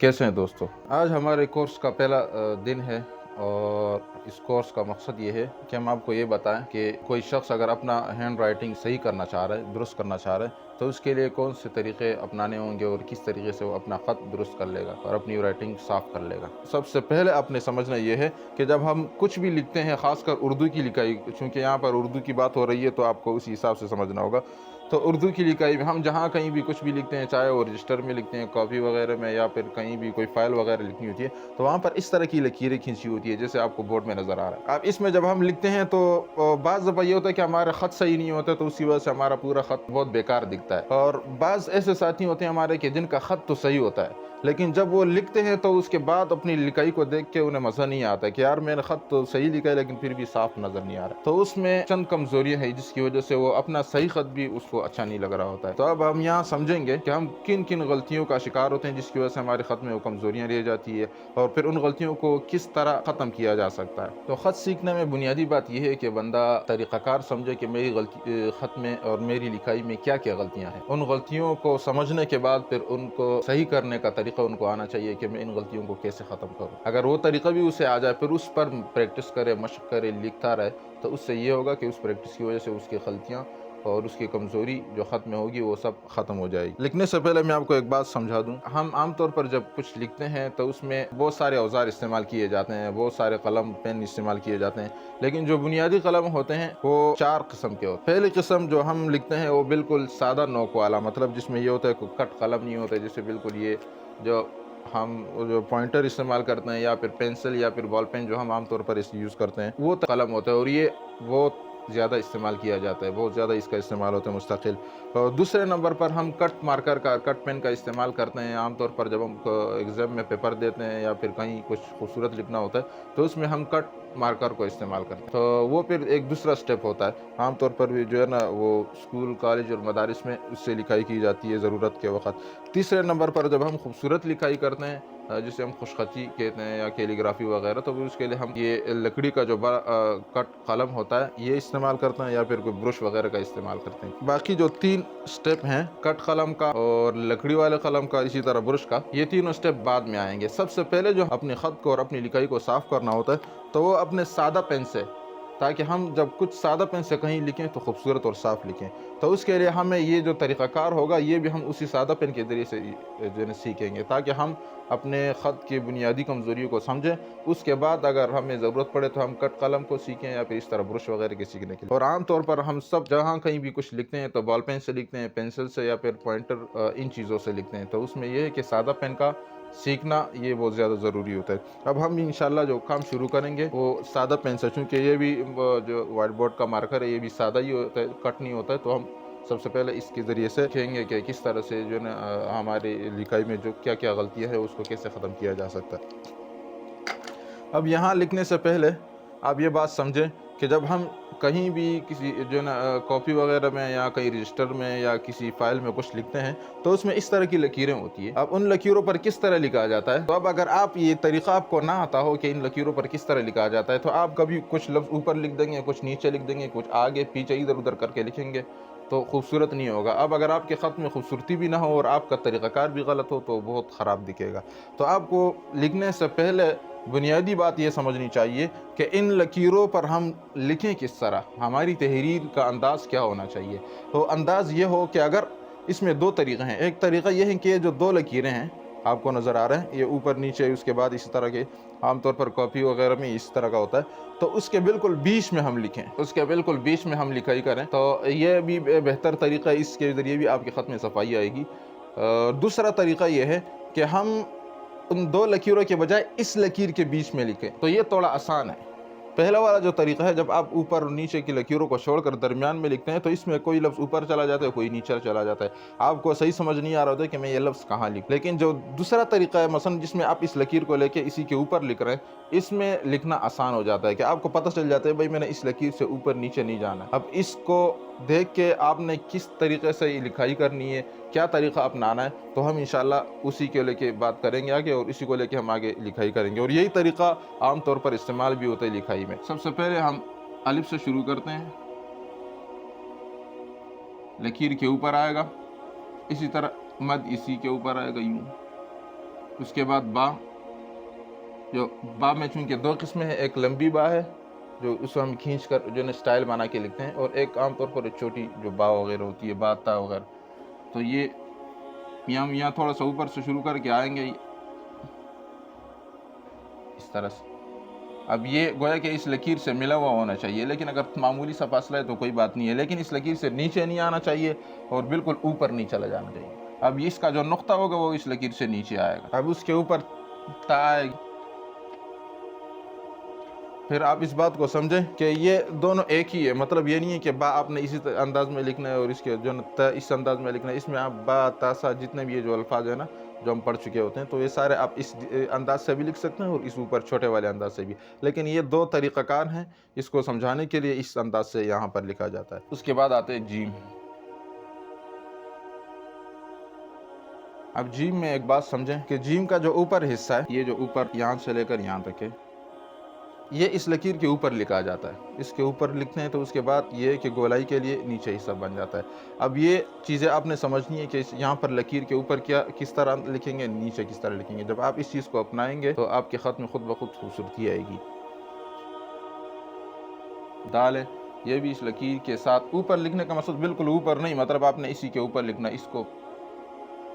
कैसे हैं दोस्तों? आज हमारे कोर्स का पहला दिन है और इस कोर्स का मकसद ये है कि हम आपको ये बताएं कि कोई शख्स अगर अपना हैंड राइटिंग सही करना चाह रहा है, दुरुस्त करना चाह रहा है, तो उसके लिए कौन से तरीक़े अपनाने होंगे और किस तरीके से वो अपना ख़त दुरुस्त कर लेगा और अपनी राइटिंग साफ़ कर लेगा। सबसे पहले आपने समझना ये है कि जब हम कुछ भी लिखते हैं, ख़ासकर उर्दू की लिखाई, चूँकि यहाँ पर उर्दू की बात हो रही है तो आपको उसी हिसाब से समझना होगा। तो उर्दू की लिखाई में हम जहाँ कहीं भी कुछ भी लिखते हैं, चाहे वो रजिस्टर में लिखते हैं, कॉपी वगैरह में, या फिर कहीं भी कोई फ़ाइल वगैरह लिखनी होती है, तो वहाँ पर इस तरह की लकीरें खींची होती है जैसे आपको बोर्ड में नज़र आ रहा है। अब इसमें जब हम लिखते हैं तो बाज़ दफ़ा ये होता है कि हमारा ख़त सही नहीं होता, तो उसी वजह से हमारा पूरा ख़त बहुत बेकार दिखता है। और बाज़ ऐसे साथी होते हैं हमारे कि जिनका ख़त तो सही होता है, लेकिन जब वो लिखते हैं तो उसके बाद अपनी लिखाई को देख के उन्हें मज़ा नहीं आता कि यार मैंने ख़त तो सही लिखा है लेकिन फिर भी साफ़ नज़र नहीं आ रहा। तो उसमें चंद कमज़ोरियाँ हैं जिसकी वजह से वो अपना सही ख़त भी उसको अच्छा नहीं लग रहा होता है। तो अब हम यहाँ समझेंगे कि हम किन किन गलतियों का शिकार होते हैं जिसकी वजह से हमारे ख़त में वो कमज़ोरियाँ रह जाती है, और फिर उन गलतियों को किस तरह ख़त्म किया जा सकता है। तो ख़त सीखने में बुनियादी बात यह है कि बंदा तरीक़ाकार समझे कि मेरी ख़त में और मेरी लिखाई में क्या क्या गलतियाँ हैं। उन गलतियों को समझने के बाद फिर उनको सही करने का तरीका उनको आना चाहिए कि मैं इन गलतियों को कैसे ख़त्म करूँ। अगर वो तरीका भी उसे आ जाए, फिर उस पर प्रैक्टिस करे, मशक़ करे, लिखता रहे, तो उससे ये होगा कि उस प्रैक्टिस की वजह से उसकी गलतियाँ और उसकी कमज़ोरी जो ख़त में होगी वो सब ख़त्म हो जाएगी। लिखने से पहले मैं आपको एक बात समझा दूँ, हम आम तौर पर जब कुछ लिखते हैं तो उसमें बहुत सारे औज़ार इस्तेमाल किए जाते हैं, बहुत सारे कलम पेन इस्तेमाल किए जाते हैं, लेकिन जो बुनियादी कलम होते हैं वो 4 किस्म के होते हैं। पहली किस्म जो हम लिखते हैं वो बिल्कुल सादा नोक वाला, मतलब जिसमें ये होता है कोई कट कलम नहीं होता है, जैसे बिल्कुल ये जो हम जो पॉइंटर इस्तेमाल करते हैं या फिर पेंसिल या फिर बॉल पेन जो हम आम तौर पर इस यूज़ करते हैं, वो कलम होता है और ये बहुत ज़्यादा इस्तेमाल किया जाता है, बहुत ज़्यादा इसका इस्तेमाल होता है मुस्तकिल। और दूसरे नंबर पर हम कट मार्कर का, कट पेन का इस्तेमाल करते हैं आम तौर पर जब हम एग्ज़ाम में पेपर देते हैं या फिर कहीं कुछ खूबसूरत लिखना होता है, तो उसमें हम कट मार्कर को इस्तेमाल करते हैं। तो वो फिर एक दूसरा स्टेप होता है। आम तौर पर भी जो है ना वो स्कूल, कॉलेज और मदारिस में उससे लिखाई की जाती है ज़रूरत के वक़्त। तीसरे नंबर पर जब हम खूबसूरत लिखाई करते हैं, जिसे हम खुशख़ती कहते हैं या कैलीग्राफ़ी वग़ैरह, तो फिर उसके लिए हम ये लकड़ी का जो बड़ा कट कलम होता है ये इस्तेमाल करते हैं या फिर कोई ब्रश वग़ैरह का इस्तेमाल करते हैं। बाकी जो 3 स्टेप हैं, कट कलम का और लकड़ी वाले कलम का, इसी तरह ब्रश का, ये तीनों स्टेप बाद में आएँगे। सबसे पहले जो अपने ख़त को और अपनी लिखाई को साफ़ करना होता है, तो वो अपने सादा पेन से, ताकि हम जब कुछ सादा पेन से कहीं लिखें तो खूबसूरत और साफ़ लिखें। तो उसके लिए हमें ये जो तरीक़ाकार होगा ये भी हम उसी सादा पेन के ज़रिए से जो है सीखेंगे, ताकि हम अपने ख़त की बुनियादी कमज़ोरियों को समझें। उसके बाद अगर हमें ज़रूरत पड़े तो हम कट कलम को सीखें या फिर इस तरह ब्रश वग़ैरह के सीखने के लिए। और आम तौर पर हम सब जहाँ कहीं भी कुछ लिखते हैं तो बॉल पेन से लिखते हैं, पेंसिल से या फिर पॉइंटर, इन चीज़ों से लिखते हैं। तो उसमें ये है कि सादा पेन का सीखना ये बहुत ज़्यादा ज़रूरी होता है। अब हम इंशाल्लाह जो काम शुरू करेंगे वो सादा पेन से, चूँकि ये भी जो व्हाइट बोर्ड का मार्कर है ये भी सादा ही होता है, कट नहीं होता है। तो हम सबसे पहले इसके ज़रिए से सीखेंगे कि किस तरह से जो है ना हमारी लिखाई में जो क्या-क्या गलतियाँ हैं उसको कैसे ख़त्म किया जा सकता है। अब यहाँ लिखने से पहले आप ये बात समझें कि जब हम कहीं भी किसी जो है ना कॉपी वगैरह में या कहीं रजिस्टर में या किसी फाइल में कुछ लिखते हैं, तो उसमें इस तरह की लकीरें होती है। अब उन लकीरों पर किस तरह लिखा जाता है, तो अब अगर आप ये तरीका आपको ना आता हो कि इन लकीरों पर किस तरह लिखा जाता है, तो आप कभी कुछ लफ्ज़ ऊपर लिख देंगे, कुछ नीचे लिख देंगे, कुछ आगे पीछे इधर उधर करके लिखेंगे, तो खूबसूरत नहीं होगा। अब अगर आपके ख़त में खूबसूरती भी ना हो और आपका तरीक़ाकार भी गलत हो तो बहुत ख़राब दिखेगा। तो आपको लिखने से पहले बुनियादी बात ये समझनी चाहिए कि इन लकीरों पर हम लिखें किस तरह, हमारी तहरीर का अंदाज़ क्या होना चाहिए। तो अंदाज़ ये हो कि अगर इसमें 2 तरीक़े हैं। एक तरीक़ा ये है कि ये जो 2 लकीरें हैं आपको नज़र आ रहे हैं, ये ऊपर नीचे, उसके बाद इस तरह के, आम तौर पर कॉपी वगैरह में इस तरह का होता है, तो उसके बिल्कुल बीच में हम लिखें, उसके बिल्कुल बीच में हम लिखाई करें, तो ये भी बेहतर तरीक़ा, इसके ज़रिए भी आपके ख़त में सफाई आएगी। दूसरा तरीक़ा ये है कि हम उन 2 लकीरों के बजाय इस लकीर के बीच में लिखें, तो ये थोड़ा आसान है। पहला वाला जो तरीका है, जब आप ऊपर और नीचे की लकीरों को छोड़कर दरमियान में लिखते हैं, तो इसमें कोई लफ्ज़ ऊपर चला जाता है, कोई नीचे चला जाता है। आपको सही समझ नहीं आ रहा होता है कि मैं ये लफ्ज़ कहाँ लिखूँ। लेकिन जो दूसरा तरीका है, मसलन जिसमें आप इस लकीर को लेके इसी के ऊपर लिख रहे हैं, इसमें लिखना आसान हो जाता है कि आपको पता चल जाता है भाई मैंने इस लकीर से ऊपर नीचे नहीं जाना। अब इसको देख के आपने किस तरीके से ये लिखाई करनी है, क्या तरीका अपनाना है, तो हम इंशाल्लाह उसी को लेके बात करेंगे आगे, और इसी को लेके हम आगे लिखाई करेंगे। और यही तरीका आम तौर पर इस्तेमाल भी होता है लिखाई में। सबसे पहले हम अलिफ से शुरू करते हैं, लकीर के ऊपर आएगा, इसी तरह मद इसी के ऊपर आएगा यूं, उसके बाद बा, जो बा में चूँकि दो किस्में हैं, एक लंबी बा है जो उसको हम खींच कर जो है स्टाइल बना के लिखते हैं, और एक आमतौर पर एक छोटी जो बा वगैरह होती है, बा ता वगैरह। तो ये यहाँ थोड़ा सा ऊपर से शुरू करके आएंगे इस तरह से। अब ये गोया कि इस लकीर से मिला हुआ होना चाहिए, लेकिन अगर मामूली सा फासला है तो कोई बात नहीं है, लेकिन इस लकीर से नीचे नहीं आना चाहिए और बिल्कुल ऊपर नहीं चला जाना चाहिए। अब इसका जो नुक्ता होगा वो इस लकीर से नीचे आएगा। अब उसके ऊपर ता आएगी। फिर आप इस बात को समझें कि ये दोनों एक ही है, मतलब ये नहीं है कि बा आपने इसी अंदाज में लिखना है और इसके जो त इस अंदाज में लिखना है। इसमें आप बा तासा जितने भी ये जो अल्फाज है ना जो हम पढ़ चुके होते हैं, तो ये सारे आप इस अंदाज से भी लिख सकते हैं और इस ऊपर छोटे वाले अंदाज से भी। लेकिन ये दो तरीक़ाकार हैं, इसको समझाने के लिए इस अंदाज से यहाँ पर लिखा जाता है। उसके बाद आते हैं जीम। अब जीम में एक बात समझें कि जीम का जो ऊपर हिस्सा है, ये जो ऊपर यहाँ से लेकर यहाँ तक है, ये इस लकीर के ऊपर लिखा जाता है। इसके ऊपर लिखते हैं तो उसके बाद ये कि गोलाई के लिए नीचे हिस्सा बन जाता है। अब ये चीज़ें आपने समझनी है कि यहाँ पर लकीर के ऊपर क्या किस तरह लिखेंगे, नीचे किस तरह लिखेंगे। जब आप इस चीज़ को अपनाएंगे तो आपके ख़त में खुद ब खुद खूबसूरती आएगी। दाल है, ये भी इस लकीर के साथ ऊपर लिखने का मकसद बिल्कुल ऊपर नहीं, मतलब आपने इसी के ऊपर लिखना। इसको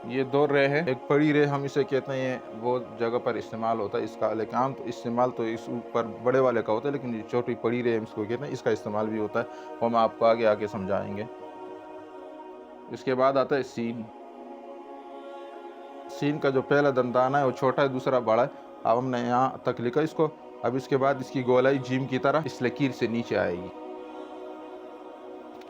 ये दो रे है, एक बड़ी रे हम इसे कहते हैं, वो जगह पर इस्तेमाल होता है इसका, लेकिन आम तो इस्तेमाल तो इस ऊपर बड़े वाले का होता है, लेकिन ये छोटी बड़ी रे हम इसको कहते हैं, इसका इस्तेमाल भी होता है, वो हम आपको आगे आगे समझाएंगे। इसके बाद आता है सीन। सीन का जो पहला दंदाना है वो छोटा है, दूसरा बड़ा है। अब हमने यहाँ तक लिखा इसको। अब इसके बाद इसकी गोलाई जीम की तरह इस लकीर से नीचे आएगी।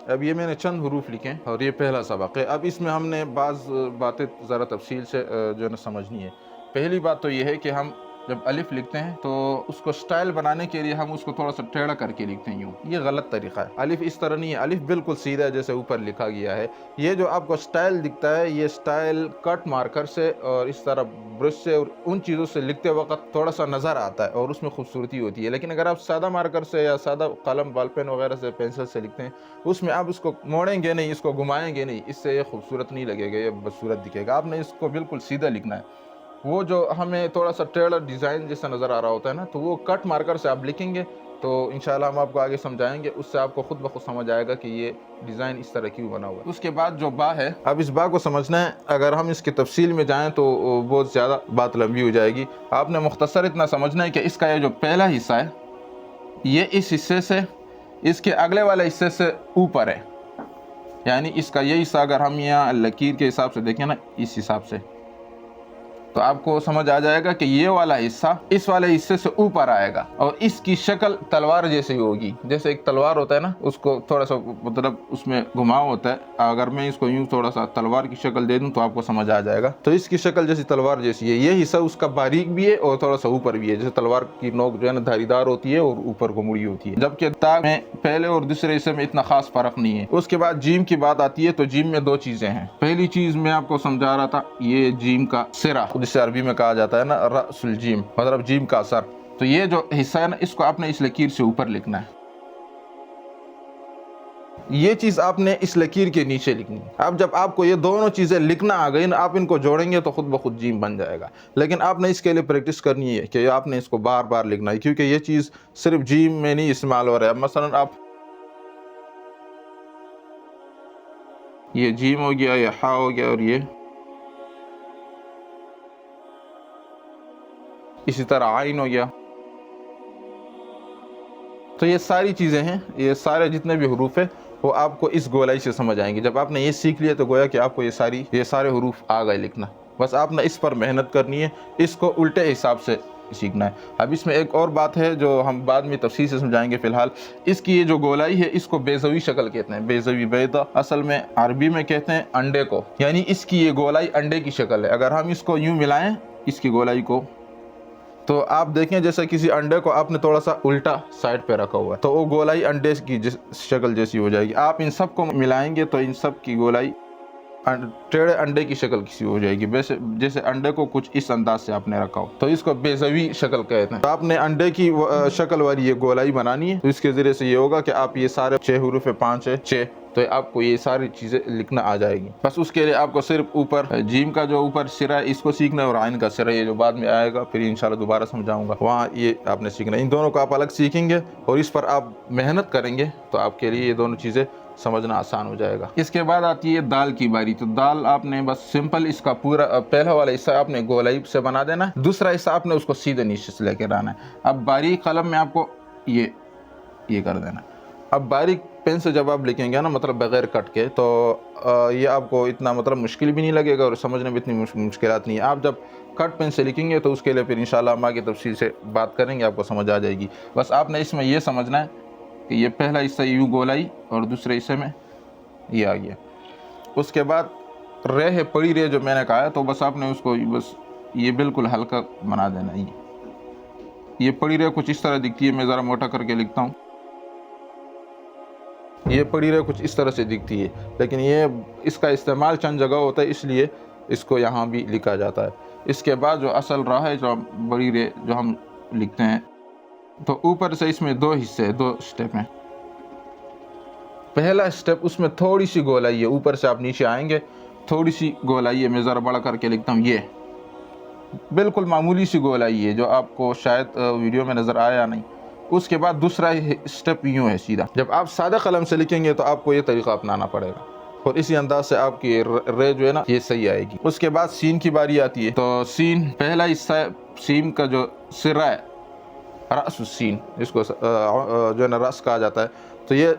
अब ये मैंने चंद हरूफ लिखे हैं और ये पहला सबक है। अब इसमें हमने बाज़ बातें ज़रा तफसील से जो है ना समझनी है। पहली बात तो ये है कि हम जब अलिफ लिखते हैं तो उसको स्टाइल बनाने के लिए हम उसको थोड़ा सा टेढ़ा करके लिखते हैं यूँ। ये गलत तरीका है। अलिफ इस तरह नहीं है, अलिफ बिल्कुल सीधा है जैसे ऊपर लिखा गया है। ये जो आपको स्टाइल दिखता है, ये स्टाइल कट मार्कर से और इस तरह ब्रश से और उन चीज़ों से लिखते वक्त थोड़ा सा नज़र आता है और उसमें खूबसूरती होती है। लेकिन अगर आप सादा मार्कर से या सादा कलम बॉल पेन वगैरह से पेंसिल से लिखते हैं, उसमें आप इसको मोड़ेंगे नहीं, इसको घुमाएंगे नहीं, इससे ये खूबसूरत नहीं लगेगा, ये बदसूरत दिखेगा। आपने इसको बिल्कुल सीधा लिखना है। वो जो हमें थोड़ा सा टेढ़ा डिज़ाइन जैसा नज़र आ रहा होता है ना, तो वो कट मार्कर से आप लिखेंगे तो इंशाल्लाह हम आपको आगे समझाएंगे, उससे आपको खुद ब खुद समझ आएगा कि ये डिज़ाइन इस तरह क्यों बना हुआ है। उसके बाद जो बा है, अब इस बा को समझना है। अगर हम इसकी तफसील में जाएं तो बहुत ज़्यादा बात लंबी हो जाएगी। आपने मुख्तसर इतना समझना है कि इसका ये जो पहला हिस्सा है, ये इस हिस्से से इसके अगले वाले हिस्से से ऊपर है, यानी इसका ये हिस्सा अगर हम यहाँ लकीर के हिसाब से देखें ना, इस हिसाब से, तो आपको समझ आ जाएगा कि ये वाला हिस्सा इस वाले हिस्से से ऊपर आएगा और इसकी शक्ल तलवार जैसी होगी। जैसे एक तलवार होता है ना, उसको थोड़ा सा मतलब उसमें घुमाव होता है। अगर मैं इसको यूं थोड़ा सा तलवार की शक्ल दे दूं तो आपको समझ आ जाएगा। तो इसकी शक्ल जैसी तलवार जैसी है। ये हिस्सा उसका बारीक भी है और थोड़ा सा ऊपर भी है, जैसे तलवार की नोक जो है ना धारीदार होती है और ऊपर को मुड़ी होती है, जबकि ता में पहले और दूसरे हिस्से में इतना खास फर्क नहीं है। उसके बाद जीम की बात आती है, तो जीम में दो चीजें हैं। पहली चीज मैं आपको समझा रहा था, ये जीम का सिरा, जिसे अरबी में कहा जाता है ना रअसुल जीम, मतलब जीम का सर। तो ये जो हिस्सा है ना, इसको आपने इस लकीर से ऊपर लिखना है। ये चीज आपने इस लकीर के नीचे लिखनी है। अब जब आपको ये दोनों चीजें लिखना आ गई ना, आप इनको जोड़ेंगे तो खुद ब खुद जीम बन जाएगा। लेकिन आपने इसके लिए प्रैक्टिस करनी है कि आपने इसको बार बार लिखना है, क्योंकि ये चीज सिर्फ जीम में नहीं इस्तेमाल हो रहा है। मसलन आप ये जीम हो गया, ये हा हो गया और ये इसी तरह आइन हो गया। तो ये सारी चीज़ें हैं, ये सारे जितने भी हरूफ है वो आपको इस गोलाई से समझ आएंगे। जब आपने ये सीख लिया तो गोया कि आपको ये सारे हरूफ आ गए लिखना। बस आपने इस पर मेहनत करनी है, इसको उल्टे हिसाब से सीखना है। अब इसमें एक और बात है जो हम बाद में तफसील से समझाएंगे। फ़िलहाल इसकी ये जो गोलाई है, इसको बेज़वी शक्ल कहते हैं। बेज़वी बैदा असल में अरबी में कहते हैं अंडे को, यानी इसकी ये गोलाई अंडे की शक्ल है। अगर हम इसको यूँ मिलाएँ इसकी गोलाई को, तो आप देखें जैसे किसी अंडे को आपने थोड़ा सा उल्टा साइड पे रखा हुआ है, तो वो गोलाई अंडे की शक्ल जैसी हो जाएगी। आप इन सब को मिलाएंगे तो इन सब की गोलाई टेढ़े अंडे की शक्ल किसी हो जाएगी, वैसे जैसे अंडे को कुछ इस अंदाज से आपने रखा हो, तो इसको बेज़वी शक्ल कहते हैं। तो आपने अंडे की शक्ल वाली ये गोलाई बनानी है। तो इसके ज़रिए से ये होगा कि आप ये सारे 6 हरूफ 5 है 6, तो आपको ये सारी चीज़ें लिखना आ जाएगी। बस उसके लिए आपको सिर्फ ऊपर जीम का जो ऊपर सिरा है इसको सीखना है और आइन का सिरा ये जो बाद में आएगा, फिर इंशाल्लाह दोबारा समझाऊंगा, वहाँ ये आपने सीखना है। इन दोनों को आप अलग सीखेंगे और इस पर आप मेहनत करेंगे तो आपके लिए ये दोनों चीज़ें समझना आसान हो जाएगा। इसके बाद आती है दाल की बारी। तो दाल आपने बस सिंपल इसका पूरा पहला वाला हिस्सा आपने गोलाई से बना देना है, दूसरा हिस्सा आपने उसको सीधे नीचे से लेकर आना है। अब बारीक कलम में आपको ये कर देना। अब बारीक पेन से जब आप लिखेंगे ना, मतलब बगैर कट के, तो ये आपको इतना मतलब मुश्किल भी नहीं लगेगा और समझने में इतनी मुश्किलात नहीं है। आप जब कट पेन से लिखेंगे तो उसके लिए फिर इंशाल्लाह हम आगे तफसील से बात करेंगे, आपको समझ आ जाएगी। बस आपने इसमें ये समझना है कि ये पहला हिस्सा यूँ गोलाई और दूसरे हिस्से में ये आ गया। उसके बाद रे है पड़ी रे जो मैंने कहा है, तो बस आपने उसको बस ये बिल्कुल हल्का बना देना। ये पड़ी रे कुछ इस तरह दिखती है, मैं ज़रा मोटा करके लिखता हूँ। ये पड़ी रे कुछ इस तरह से दिखती है, लेकिन ये इसका इस्तेमाल चंद जगह होता है इसलिए इसको यहाँ भी लिखा जाता है। इसके बाद जो असल राह है, जो बड़ी रे जो हम लिखते हैं, तो ऊपर से इसमें दो हिस्से, दो स्टेप हैं। पहला स्टेप उसमें थोड़ी सी गोलाई है, ऊपर से आप नीचे आएंगे थोड़ी सी गोलाई है, मैं ज़रा बड़ा करके लिखता हूँ, ये बिल्कुल मामूली सी गोलाई है जो आपको शायद वीडियो में नज़र आया नहीं। उसके बाद दूसरा स्टेप यूँ है सीधा। जब आप सादा कलम से लिखेंगे तो आपको ये तरीका अपनाना पड़ेगा और इसी अंदाज से आपकी रे जो है ना ये सही आएगी। उसके बाद सीन की बारी आती है। तो सीन पहला हिस्सा, सीन का जो सिरा है, रस सीन, इसको जो है ना रस कहा जाता है। तो ये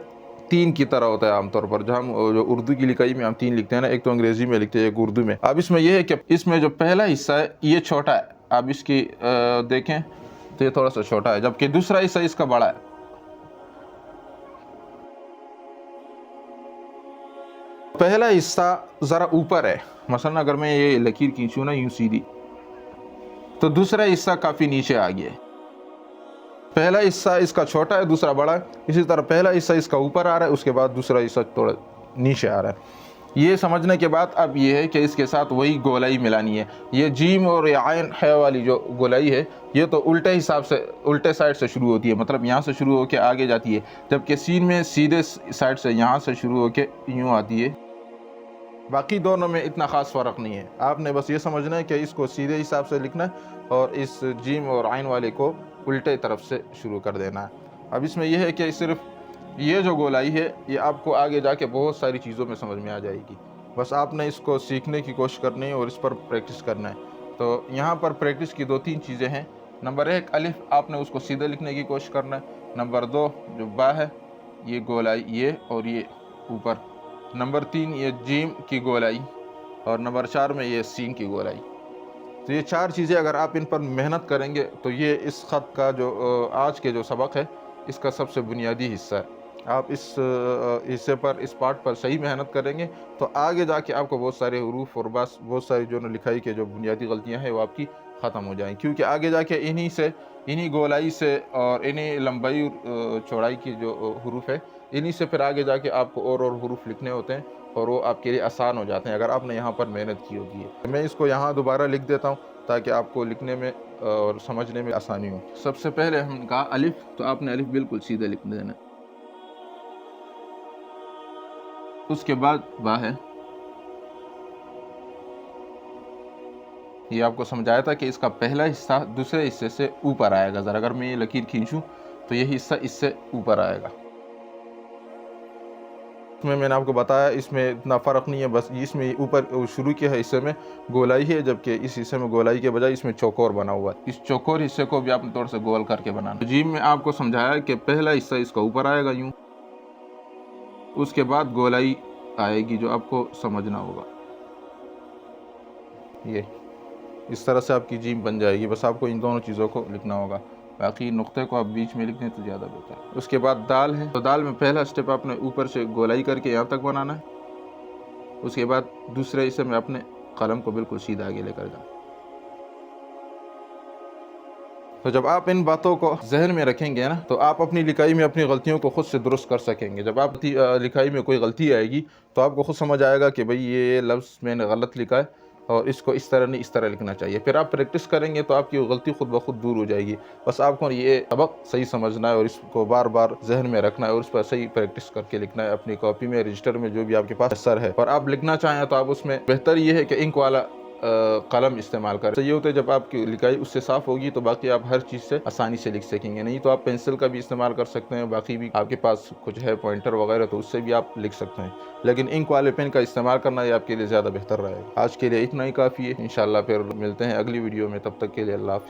तीन की तरह होता है आमतौर पर। जो उर्दू की लिखाई में हम तीन लिखते हैं ना, एक तो अंग्रेजी में लिखते हैं, एक उर्दू में। अब इसमें यह है कि इसमें जो पहला हिस्सा है ये छोटा है, आप इसकी देखें तो ये थोड़ा सा छोटा है, जबकि दूसरा हिस्सा इसका बड़ा है। पहला हिस्सा ज़रा ऊपर है, मसलन अगर मैं ये लकीर खींचूँ ना यूँ सीधी, तो दूसरा हिस्सा काफ़ी नीचे आ गया है। पहला हिस्सा इसका छोटा है, दूसरा बड़ा है। इसी तरह पहला हिस्सा इसका ऊपर आ रहा है, उसके बाद दूसरा हिस्सा थोड़ा नीचे आ रहा है। ये समझने के बाद अब ये है कि इसके साथ वही गोलाई मिलानी है। ये जीम और ये आयन है वाली जो गोलाई है, ये तो उल्टे हिसाब से, उल्टे साइड से शुरू होती है, मतलब यहाँ से शुरू होकर आगे जाती है, जबकि सीन में सीधे साइड से यहाँ से शुरू होकर यूँ आती है। बाकी दोनों में इतना ख़ास फ़र्क नहीं है। आपने बस ये समझना है कि इसको सीधे हिसाब से लिखना है और इस जीम और आइन वाले को उल्टे तरफ से शुरू कर देना है। अब इसमें यह है कि सिर्फ ये जो गोलाई है ये आपको आगे जाके बहुत सारी चीज़ों में समझ में आ जाएगी। बस आपने इसको सीखने की कोशिश करनी है और इस पर प्रैक्टिस करना है। तो यहाँ पर प्रैक्टिस की 2-3 चीज़ें हैं। नंबर 1 अलिफ, आपने उसको सीधे लिखने की कोशिश करना है। नंबर 2 जो बा है, ये गोलाई ये और ये ऊपर। नंबर 3 ये जीम की गोलाई और नंबर 4 में ये सीन की गोलाई। तो ये 4 चीज़ें अगर आप इन पर मेहनत करेंगे तो ये इस ख़त का जो आज के जो सबक है इसका सबसे बुनियादी हिस्सा है। आप इस हिस्से पर, इस पार्ट पर सही मेहनत करेंगे तो आगे जाके आपको बहुत सारे हरूफ और बस बहुत सारी जो लिखाई के जो बुनियादी गलतियाँ हैं वो आपकी ख़त्म हो जाएंगी, क्योंकि आगे जाके इन्हीं गोलाई से और इन्हीं लंबाई चौड़ाई की जो हरूफ है, इन्हीं से फिर आगे जाके आपको और हरूफ लिखने होते हैं और वो आपके लिए आसान हो जाते हैं अगर आपने यहाँ पर मेहनत की होती है। मैं इसको यहाँ दोबारा लिख देता हूँ ताकि आपको लिखने में और समझने में आसानी हो। सबसे पहले हमने कहा अलिफ, तो आपने अलिफ बिल्कुल सीधे लिख देना। उसके बाद बा है, ये आपको समझाया था कि इसका पहला हिस्सा दूसरे हिस्से से ऊपर आएगा। ज़रा अगर मैं ये लकीर खींचूँ तो ये हिस्सा इससे ऊपर आएगा। इसमें मैंने आपको बताया इसमें इतना फ़र्क नहीं है, बस इसमें ऊपर शुरू के हिस्से में गोलाई है, जबकि इस हिस्से में गोलाई के बजाय इसमें चौकोर बना हुआ है। इस चौकोर हिस्से को भी आपने थोड़ा सा गोल करके बनाना। जीम में आपको समझाया कि पहला हिस्सा इसका ऊपर आएगा यूँ, उसके बाद गोलाई आएगी जो आपको समझना होगा। ये इस तरह से आपकी जीम बन जाएगी। बस आपको इन दोनों चीज़ों को लिखना होगा, बाकी नुक्ते को आप बीच में लिख दें तो ज़्यादा बेहतर है। उसके बाद दाल है, तो दाल में पहला स्टेप आपने ऊपर से गोलाई करके यहाँ तक बनाना है। उसके बाद दूसरे हिस्से में अपने कलम को बिल्कुल सीधा आगे लेकर जाना। तो जब आप इन बातों को जहन में रखेंगे ना, तो आप अपनी लिखाई में अपनी गलतियों को खुद से दुरुस्त कर सकेंगे। जब आप लिखाई में कोई गलती आएगी तो आपको खुद समझ आएगा कि भाई ये लफ्ज़ मैंने गलत लिखा है और इसको इस तरह नहीं इस तरह लिखना चाहिए। फिर आप प्रैक्टिस करेंगे तो आपकी गलती खुद ब खुद दूर हो जाएगी। बस आपको ये सबक सही समझना है और इसको बार-बार ज़हन में रखना है और उस पर सही प्रैक्टिस करके लिखना है अपनी कॉपी में, रजिस्टर में, जो भी आपके पास असर है। और आप लिखना चाहें तो आप उसमें बेहतर ये है कि इंक वाला कलम इस्तेमाल करें। तो ये होता है जब आपकी लिखाई उससे साफ़ होगी तो बाकी आप हर चीज़ से आसानी से लिख सकेंगे। नहीं तो आप पेंसिल का भी इस्तेमाल कर सकते हैं, बाकी भी आपके पास कुछ है पॉइंटर वगैरह तो उससे भी आप लिख सकते हैं। लेकिन इंक वाले पेन का इस्तेमाल करना ये आपके लिए ज़्यादा बेहतर रहेगा। आज के लिए इतना ही काफ़ी है। इंशाअल्लाह फिर मिलते हैं अगली वीडियो में, तब तक के लिए अल्लाह हाफ़िज़।